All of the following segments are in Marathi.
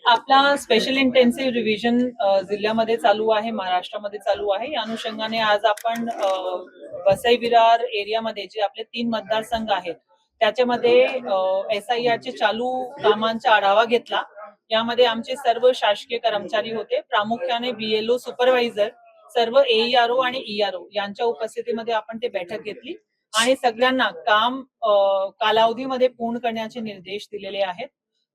आपला स्पेशल इंटेन्सिव्ह रिव्हिजन जिल्ह्यामध्ये चालू आहे, महाराष्ट्रामध्ये चालू आहे. या अनुषंगाने आज आपण वसई विरार एरियामध्ये जे आपले 3 मतदारसंघ आहेत त्याच्यामध्ये SIRचे चालू कामांचा आढावा घेतला. यामध्ये आमचे सर्व शासकीय कर्मचारी होते, प्रामुख्याने BLO सुपरवायझर, सर्व AERO आणि ERO यांच्या उपस्थितीमध्ये आपण ते बैठक घेतली आणि सगळ्यांना काम कालावधीमध्ये पूर्ण करण्याचे निर्देश दिलेले आहेत.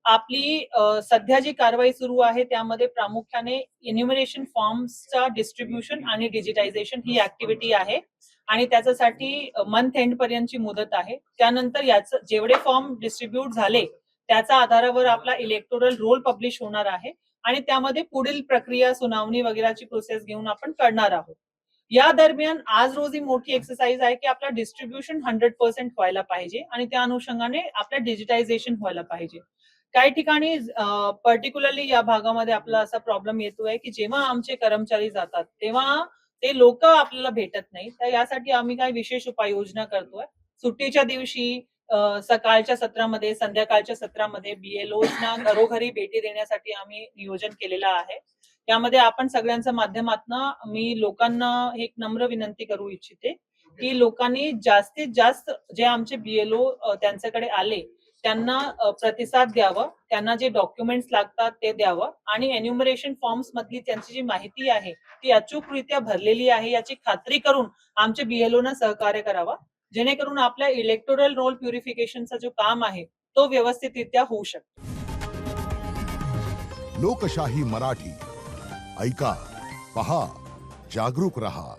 आपली सध्या जी कारवाई सुरू आहे त्यामध्ये प्रामुख्याने इन्युमरेशन फॉर्म्सचा डिस्ट्रीब्युशन आणि डिजिटायझेशन ही ऍक्टिव्हिटी आहे आणि त्याच्यासाठी मंथ एंड पर्यंतची मुदत आहे. त्यानंतर याचं जेवढे फॉर्म डिस्ट्रीब्यूट झाले त्याच्या आधारावर आपला इलेक्टोरल रोल पब्लिश होणार आहे आणि त्यामध्ये पुढील प्रक्रिया सुनावणी वगैरेची प्रोसेस घेऊन आपण करणार आहोत. या दरम्यान आज रोजी मोठी एक्सरसाइज आहे की आपला डिस्ट्रीब्युशन 100% व्हायला पाहिजे आणि त्या अनुषंगाने आपलं डिजिटायझेशन व्हायला पाहिजे. काही ठिकाणी पर्टिक्युलरली या भागामध्ये आपला असा प्रॉब्लेम येतोय की जेव्हा आमचे कर्मचारी जातात तेव्हा ते लोक आपल्याला भेटत नाही. तर यासाठी आम्ही काही विशेष उपाययोजना करतोय. सुट्टीच्या दिवशी सकाळच्या सत्रामध्ये, संध्याकाळच्या सत्रामध्ये BLOजना घरोघरी भेटी देण्यासाठी आम्ही नियोजन केलेलं आहे. यामध्ये आपण सगळ्यांच्या माध्यमातून मी लोकांना एक नम्र विनंती करू इच्छिते की लोकांनी जास्तीत जास्त जे आमचे BLO त्यांच्याकडे आले त्यांना प्रतिसाद द्यावा, त्यांना जे डॉक्युमेंट्स लागतात ते द्यावं आणि एन्युमरेशन फॉर्म्स मधली त्यांची जी माहिती आहे ती अचूकरित्या भरलेली आहे याची खात्री करून आमचे BLOना सहकार्य करावा, जेणेकरून आपल्या इलेक्टोरल रोल प्युरिफिकेशनचा जो काम आहे तो व्यवस्थितरित्या होऊ शकतो. लोकशाही मराठी ऐका, पहा, जागरूक रहा.